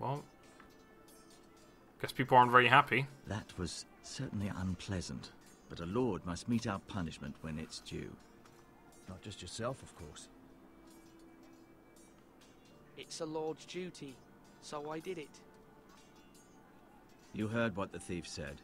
Well, guess people aren't very happy. That was certainly unpleasant, but a lord must meet our punishment when it's due. Not just yourself, of course. It's a lord's duty, so I did it. You heard what the thief said.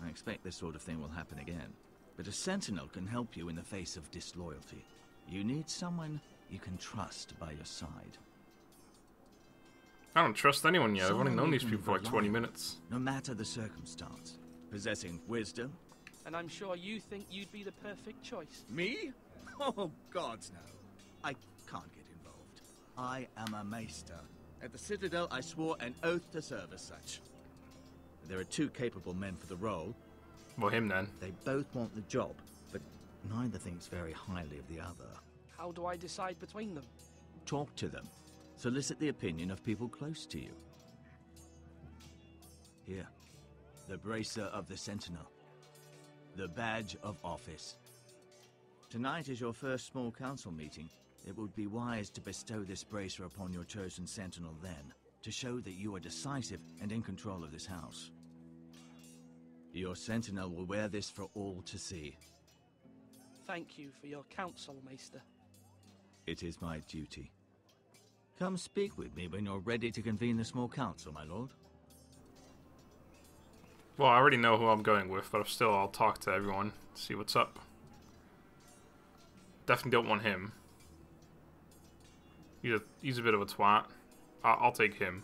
I expect this sort of thing will happen again. But a sentinel can help you in the face of disloyalty. You need someone you can trust by your side. I don't trust anyone yet. I've only Someone known you these can people for like rely 20 on, minutes. No matter the circumstance. Possessing wisdom. And I'm sure you think you'd be the perfect choice. Me? Oh, gods no. I can't get involved. I am a maester. At the Citadel, I swore an oath to serve as such. There are two capable men for the role. Well, him then. They both want the job, but neither thinks very highly of the other. How do I decide between them? Talk to them. Solicit the opinion of people close to you. Here, the bracer of the Sentinel. The badge of office. Tonight is your first small council meeting. It would be wise to bestow this bracer upon your chosen Sentinel then, to show that you are decisive and in control of this house. Your Sentinel will wear this for all to see. Thank you for your counsel, Maester. It is my duty. Come speak with me when you're ready to convene the small council, my lord. Well, I already know who I'm going with, but still, I'll talk to everyone, see what's up. Definitely don't want him. He's a bit of a twat. I'll take him.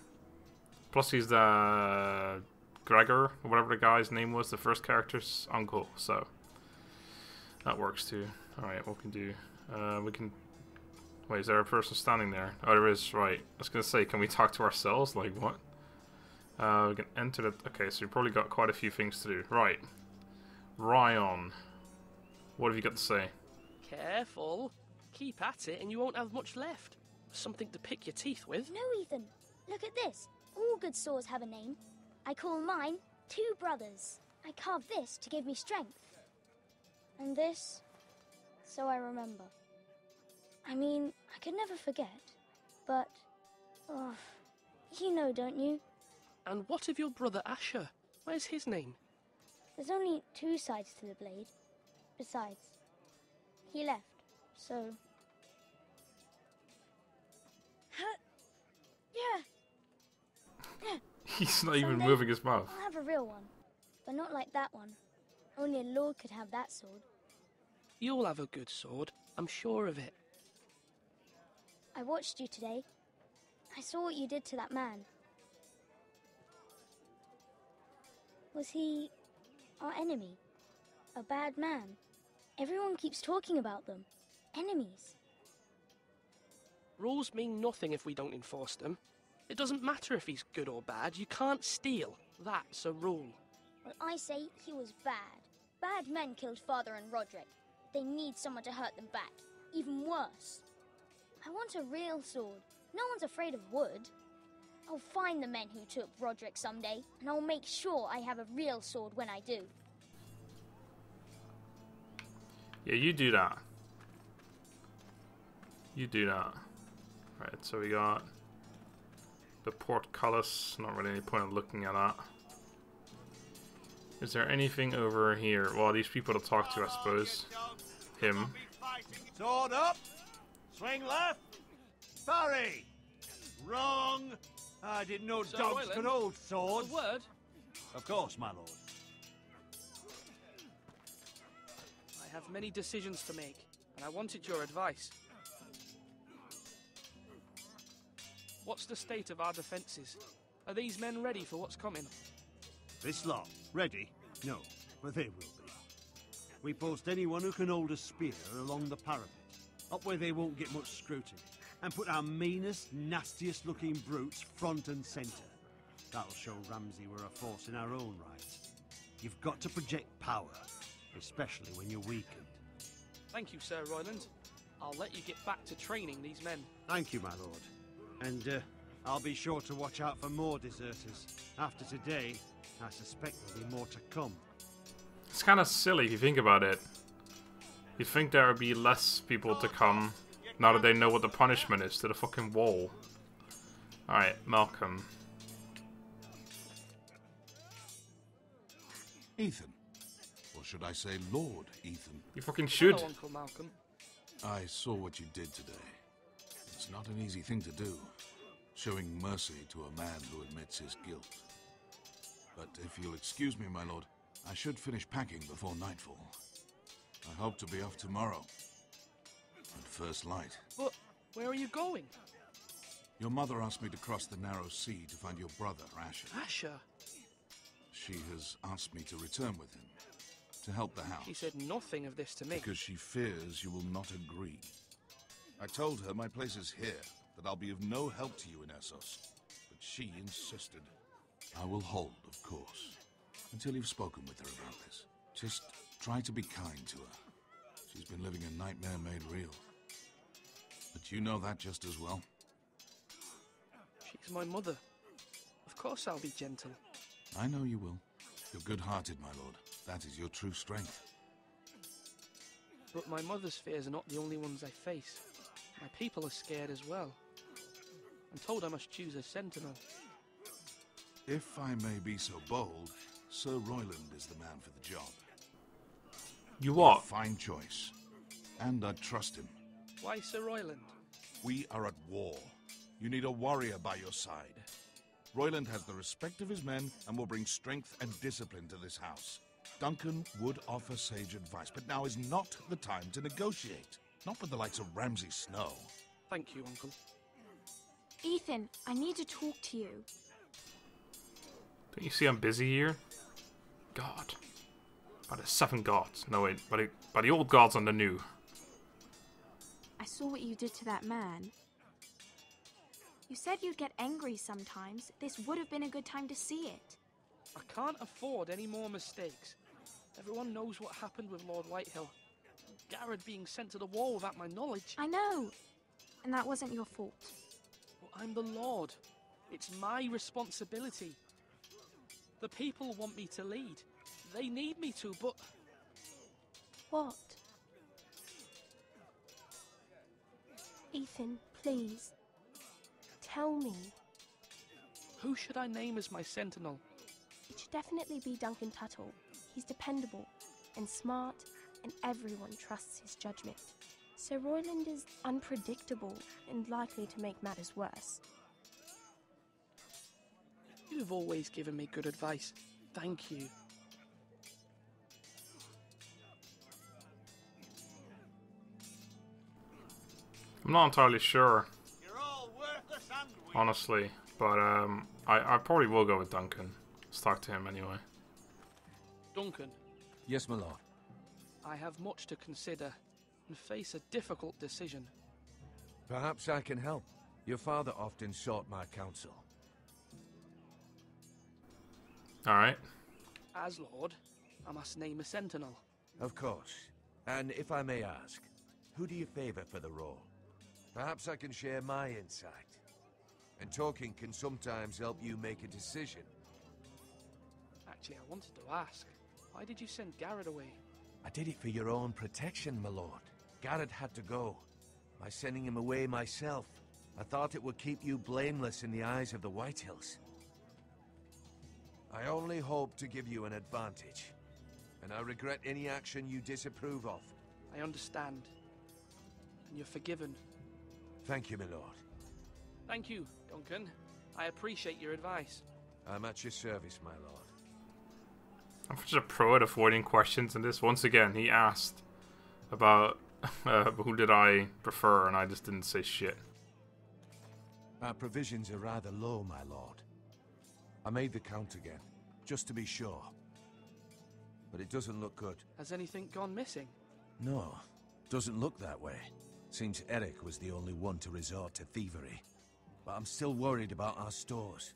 Plus, he's the Gregor, or whatever the guy's name was, the first character's uncle, so that works too. Alright, what we can do? We can... Wait, is there a person standing there? Oh, there is, right. I was gonna say, can we talk to ourselves? Like, what? We can enter the... Okay, so you've probably got quite a few things to do. Right. Ryan. What have you got to say? Careful. Keep at it and you won't have much left. Something to pick your teeth with. No, Ethan. Look at this. All good swords have a name. I call mine Two Brothers. I carved this to give me strength. And this, so I remember. I mean, I could never forget. But, oh, you know, don't you? And what of your brother Asher? Where's his name? There's only two sides to the blade. Besides, he left, so... Yeah. He's not even Someday, moving his mouth. I'll have a real one, but not like that one. Only a lord could have that sword. You'll have a good sword. I'm sure of it. I watched you today. I saw what you did to that man. Was he our enemy? A bad man? Everyone keeps talking about them. Enemies. Rules mean nothing if we don't enforce them. It doesn't matter if he's good or bad. You can't steal. That's a rule. Well, I say he was bad. Bad men killed Father and Roderick. They need someone to hurt them back. Even worse. I want a real sword. No one's afraid of wood. I'll find the men who took Roderick someday, and I'll make sure I have a real sword when I do. Yeah, you do that. You do that. Right, so we got the portcullis. Not really any point in looking at that. Is there anything over here? Well, these people to talk to, I suppose. Him. Sword up. Swing left. Parry. Wrong. I didn't know Sir dogs Royland, could hold swords. A word? Of course, my lord. I have many decisions to make, and I wanted your advice. What's the state of our defences? Are these men ready for what's coming? This lot, ready? No, but they will be. We post anyone who can hold a spear along the parapet, up where they won't get much scrutiny, and put our meanest, nastiest looking brutes front and centre. That'll show Ramsay we're a force in our own right. You've got to project power, especially when you're weakened. Thank you, Sir Royland. I'll let you get back to training these men. Thank you, my lord. And I'll be sure to watch out for more deserters. After today, I suspect there'll be more to come. It's kind of silly if you think about it. You'd think there would be less people to come now that they know what the punishment is to the fucking wall. Alright, Malcolm. Ethan. Or should I say Lord Ethan? You fucking should. Hello, Uncle Malcolm. I saw what you did today. It's not an easy thing to do, showing mercy to a man who admits his guilt. But if you'll excuse me, my lord, I should finish packing before nightfall. I hope to be off tomorrow. At first light. But where are you going? Your mother asked me to cross the narrow sea to find your brother, Asher. Asher? She has asked me to return with him, to help the house. She said nothing of this to me. Because she fears you will not agree. I told her my place is here, that I'll be of no help to you in Essos. But she insisted. I will hold, of course, until you've spoken with her about this. Just try to be kind to her. She's been living a nightmare made real. But you know that just as well. She's my mother. Of course I'll be gentle. I know you will. You're good-hearted, my lord. That is your true strength. But my mother's fears are not the only ones I face. My people are scared as well. I'm told I must choose a sentinel. If I may be so bold, Sir Royland is the man for the job. You what? A fine choice. And I trust him. Why Sir Royland? We are at war. You need a warrior by your side. Royland has the respect of his men and will bring strength and discipline to this house. Duncan would offer sage advice, but now is not the time to negotiate. Not with the likes of Ramsay Snow. Thank you, Uncle. Ethan, I need to talk to you. Don't you see I'm busy here? God. By the 7 gods. No, wait. By the old gods and the new. I saw what you did to that man. You said you'd get angry sometimes. This would have been a good time to see it. I can't afford any more mistakes. Everyone knows what happened with Lord Whitehill. Garrett being sent to the war without my knowledge. I know. And that wasn't your fault. Well, I'm the Lord. It's my responsibility. The people want me to lead. They need me to, but... What? Ethan, please. Tell me. Who should I name as my sentinel? It should definitely be Duncan Tuttle. He's dependable and smart, and everyone trusts his judgment. Sir Royland is unpredictable and likely to make matters worse. You've always given me good advice. Thank you. I'm not entirely sure, You're all worthless and weak. honestly, but I probably will go with Duncan. Let's talk to him anyway. Duncan, Yes, my lord. I have much to consider and face a difficult decision. Perhaps I can help. Your father often sought my counsel. Alright. As Lord, I must name a sentinel. Of course. And if I may ask, who do you favor for the role? Perhaps I can share my insight. And talking can sometimes help you make a decision. Actually, I wanted to ask, why did you send Garrett away? I did it for your own protection, my lord. Garrett had to go. By sending him away myself, I thought it would keep you blameless in the eyes of the Whitehills. I only hope to give you an advantage, and I regret any action you disapprove of. I understand. And you're forgiven. Thank you, my lord. Thank you, Duncan. I appreciate your advice. I'm at your service, my lord. I'm such a pro at avoiding questions, and this, once again, he asked about who did I prefer, and I just didn't say shit. Our provisions are rather low, my lord. I made the count again, just to be sure. But it doesn't look good. Has anything gone missing? No, doesn't look that way. Seems Eric was the only one to resort to thievery. But I'm still worried about our stores.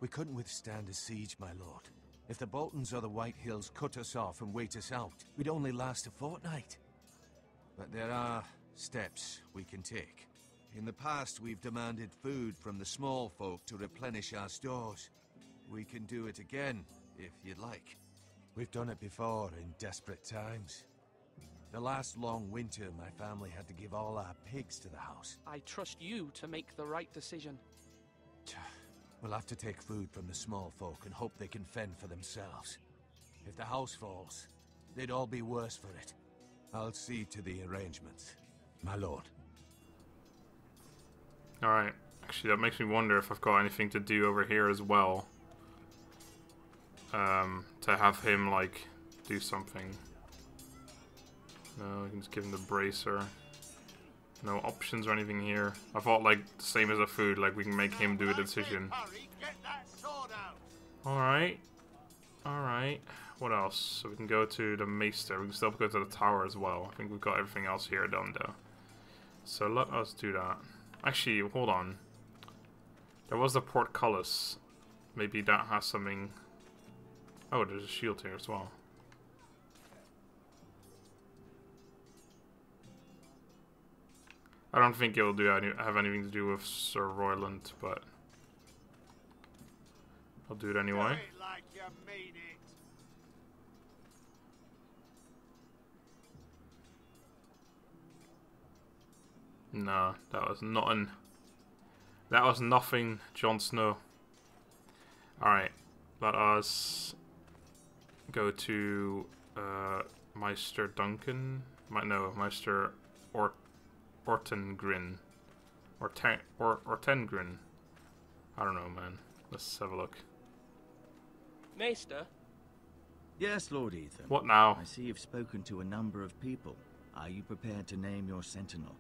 We couldn't withstand a siege, my lord. If the Boltons or the Whitehills cut us off and wait us out, we'd only last a fortnight. But there are steps we can take. In the past, we've demanded food from the small folk to replenish our stores. We can do it again, if you'd like. We've done it before in desperate times. The last long winter, my family had to give all our pigs to the house. I trust you to make the right decision. We'll have to take food from the small folk and hope they can fend for themselves. If the house falls, they'd all be worse for it. I'll see to the arrangements, my lord. Alright. Actually, that makes me wonder if I've got anything to do over here as well. To have him, like, do something. No, I can just give him the bracer. No options or anything here. I thought, like, the same as a food, like, we can make him do a decision. Alright. Alright. What else? So we can go to the Maester. We can still go to the tower as well. I think we've got everything else here done, though. So let us do that. Actually, hold on. There was the portcullis. Maybe that has something... Oh, there's a shield here as well. I don't think it'll have anything to do with Sir Royland, but I'll do it anyway. No, that was nothing. That was nothing, Jon Snow. Alright, let us go to Meister Duncan. Meister Ortengrin. Ortengrin. I don't know, man. Let's have a look. Maester? Yes, Lord Ethan. What now? I see you've spoken to a number of people. Are you prepared to name your Sentinel?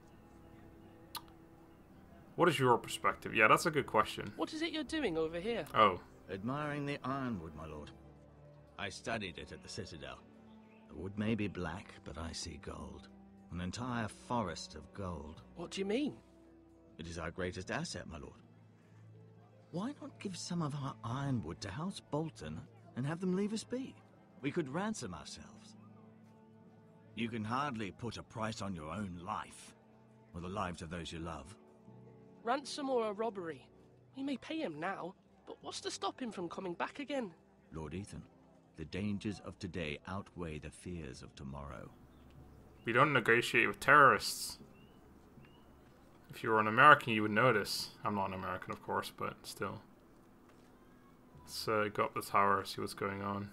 What is your perspective? Yeah, that's a good question. What is it you're doing over here? Oh. Admiring the ironwood, my lord. I studied it at the Citadel. The wood may be black, but I see gold. An entire forest of gold. What do you mean? It is our greatest asset, my lord. Why not give some of our ironwood to House Bolton and have them leave us be? We could ransom ourselves. You can hardly put a price on your own life, or the lives of those you love. Ransom or a robbery? We may pay him now, but what's to stop him from coming back again? Lord Ethan, the dangers of today outweigh the fears of tomorrow. We don't negotiate with terrorists. If you were an American, you would know this. I'm not an American, of course, but still. Let's go up the tower, see what's going on.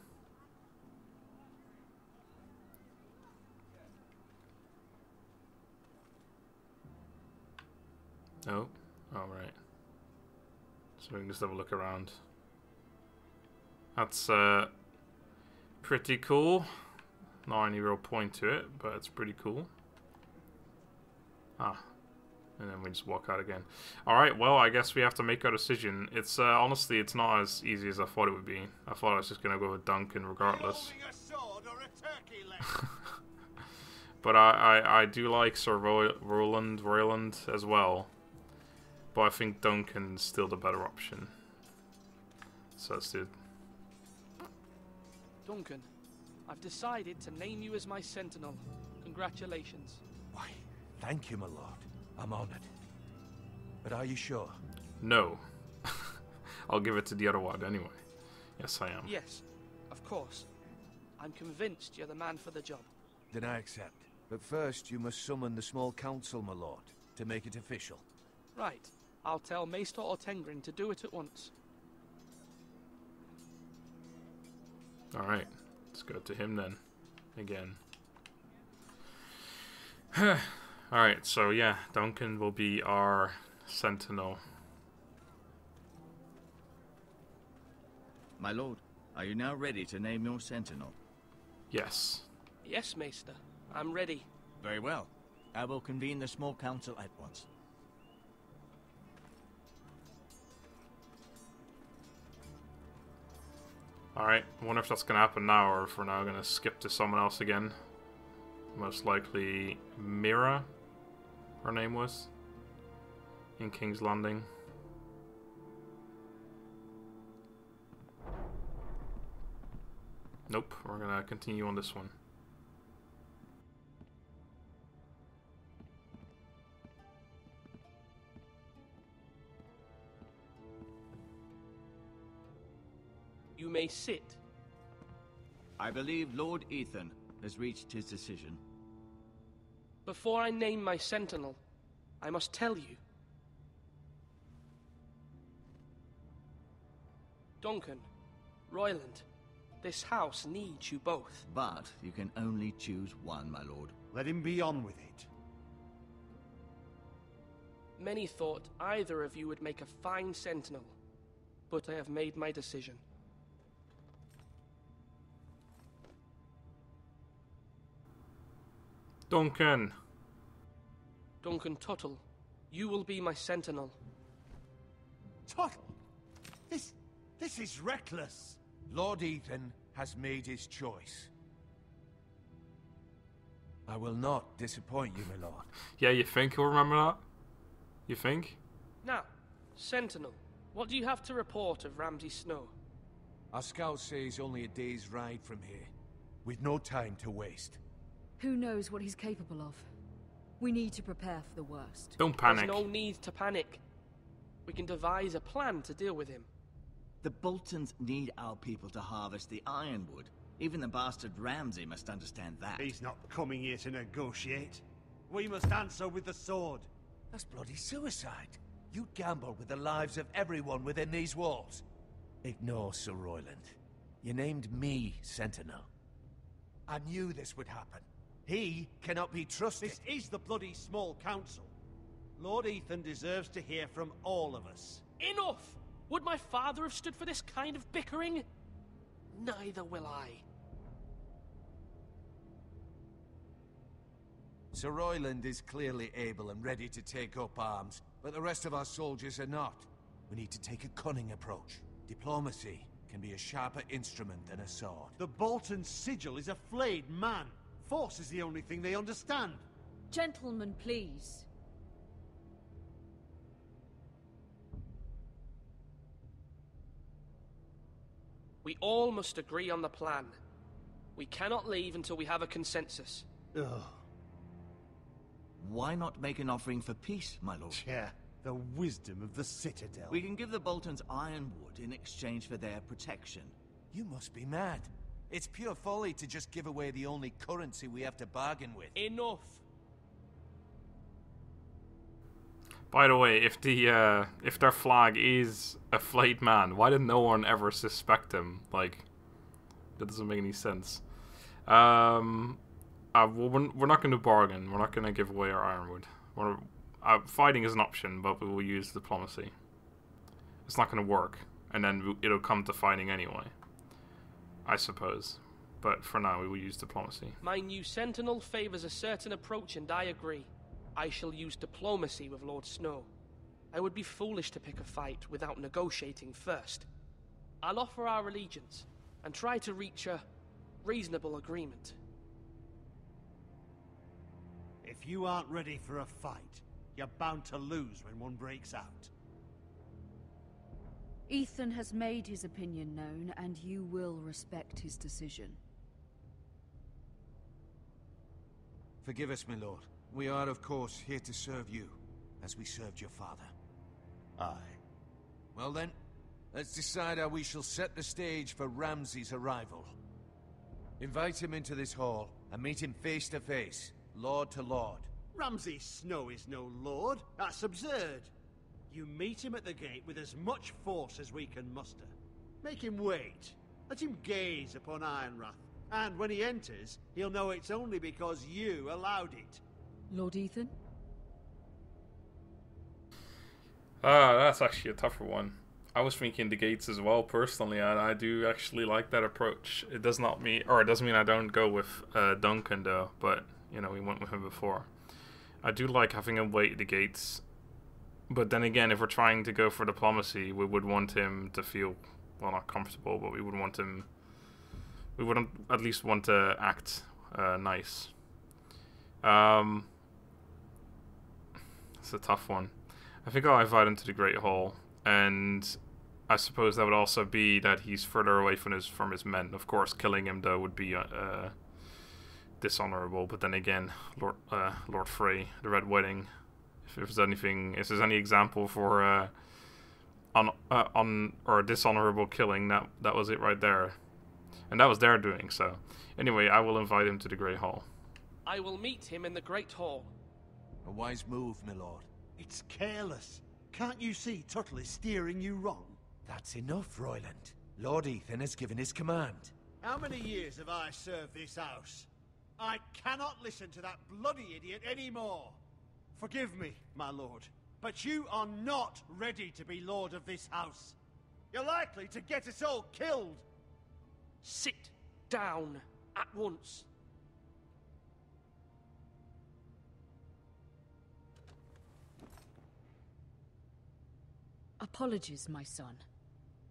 Oh, alright. So we can just have a look around. That's pretty cool. Not any real point to it, but it's pretty cool. Ah, and then we just walk out again. Alright, well, I guess we have to make our decision. It's honestly, it's not as easy as I thought it would be. I thought I was just going to go with Duncan regardless. But I do like Sir Royland as well. But I think Duncan's still the better option. So let's do it. Duncan, I've decided to name you as my Sentinel. Congratulations. Why, thank you, my lord. I'm honored. But are you sure? No. I'll give it to the other one anyway. Yes, I am. Yes, of course. I'm convinced you're the man for the job. Then I accept. But first, you must summon the small council, my lord, to make it official. Right. I'll tell Maester Ortengrin to do it at once. Alright. Let's go to him then. Again. Alright, so yeah, Duncan will be our Sentinel. My lord, are you now ready to name your Sentinel? Yes. Yes, Maester. I'm ready. Very well. I will convene the small council at once. Alright, I wonder if that's going to happen now or if we're now going to skip to someone else again. Most likely Mira, her name was, in King's Landing. Nope, we're going to continue on this one. You may sit. I believe Lord Ethan has reached his decision. Before I name my Sentinel, I must tell you. Duncan, Royland, This house needs you both. But you can only choose one, my lord. Let him be on with it. Many thought either of you would make a fine sentinel, but I have made my decision. Duncan Tuttle, you will be my sentinel. Tuttle! This is reckless. Lord Ethan has made his choice. I will not disappoint you, my lord. Yeah, you think he'll remember that? You think? Now, Sentinel, what do you have to report of Ramsay Snow? Our scouts say he's only a day's ride from here. We've no time to waste. Who knows what he's capable of? We need to prepare for the worst. Don't panic. There's no need to panic. We can devise a plan to deal with him. The Boltons need our people to harvest the ironwood. Even the bastard Ramsay must understand that. He's not coming here to negotiate. We must answer with the sword. That's bloody suicide. You'd gamble with the lives of everyone within these walls. Ignore Sir Royland. You named me Sentinel. I knew this would happen. He cannot be trusted. This is the bloody small council. Lord Ethan deserves to hear from all of us. Enough! Would my father have stood for this kind of bickering? Neither will I. Sir Royland is clearly able and ready to take up arms, but the rest of our soldiers are not. We need to take a cunning approach. Diplomacy can be a sharper instrument than a sword. The Bolton sigil is a flayed man. Force is the only thing they understand. Gentlemen, please. We all must agree on the plan. We cannot leave until we have a consensus. Ugh. Why not make an offering for peace, my lord? Yeah, the wisdom of the Citadel. We can give the Boltons ironwood in exchange for their protection. You must be mad. It's pure folly to just give away the only currency we have to bargain with. Enough! By the way, if their flag is a flayed man, why did no one ever suspect him? Like, that doesn't make any sense. Well, we're not going to bargain. We're not going to give away our ironwood. Fighting is an option, but we will use diplomacy. It's not going to work, and then it'll come to fighting anyway, I suppose. But for now, we will use diplomacy. My new sentinel favors a certain approach, and I agree. I shall use diplomacy with Lord Snow. I would be foolish to pick a fight without negotiating first. I'll offer our allegiance, and try to reach a reasonable agreement. If you aren't ready for a fight, you're bound to lose when one breaks out. Ethan has made his opinion known, and you will respect his decision. Forgive us, my lord. We are, of course, here to serve you, as we served your father. Aye. Well then, let's decide how we shall set the stage for Ramsay's arrival. Invite him into this hall, and meet him face to face, lord to lord. Ramsay Snow is no lord. That's absurd. You meet him at the gate with as much force as we can muster. Make him wait. Let him gaze upon Ironrath. And when he enters, he'll know it's only because you allowed it. Lord Ethan? That's actually a tougher one. I was thinking the gates as well, personally, and I do actually like that approach. It does not mean, or it doesn't mean I don't go with Duncan though, but, you know, we went with him before. I do like having him wait at the gates, but then again, if we're trying to go for diplomacy, we would want him to feel, well, not comfortable, but we would want him, we would at least want to act nice. It's a tough one. I think I'll invite him to the Great Hall, and I suppose that would also be that he's further away from his men. Of course, killing him though would be dishonorable. But then again, Lord Frey, the Red Wedding. If there's any example for or dishonorable killing, that was it right there, and that was their doing. So anyway, I will invite him to the Great Hall. I will meet him in the Great Hall. A wise move, my lord. It's careless. Can't you see Tuttle is steering you wrong? That's enough, Royland. Lord Ethan has given his command. How many years have I served this house? I cannot listen to that bloody idiot anymore. Forgive me, my lord, but you are not ready to be lord of this house. You're likely to get us all killed. Sit down at once. Apologies, my son.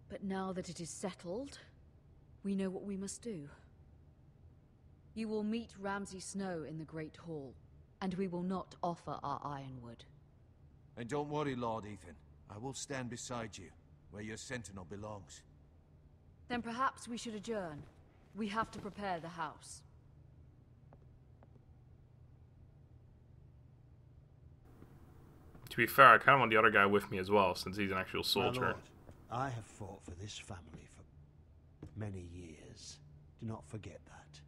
But now that it is settled, we know what we must do. You will meet Ramsay Snow in the Great Hall, and we will not offer our ironwood. And don't worry, Lord Ethan. I will stand beside you, where your sentinel belongs. Then perhaps we should adjourn. We have to prepare the house. To be fair, I kind of want the other guy with me as well, since he's an actual soldier. My lord, I have fought for this family for many years. Do not forget that.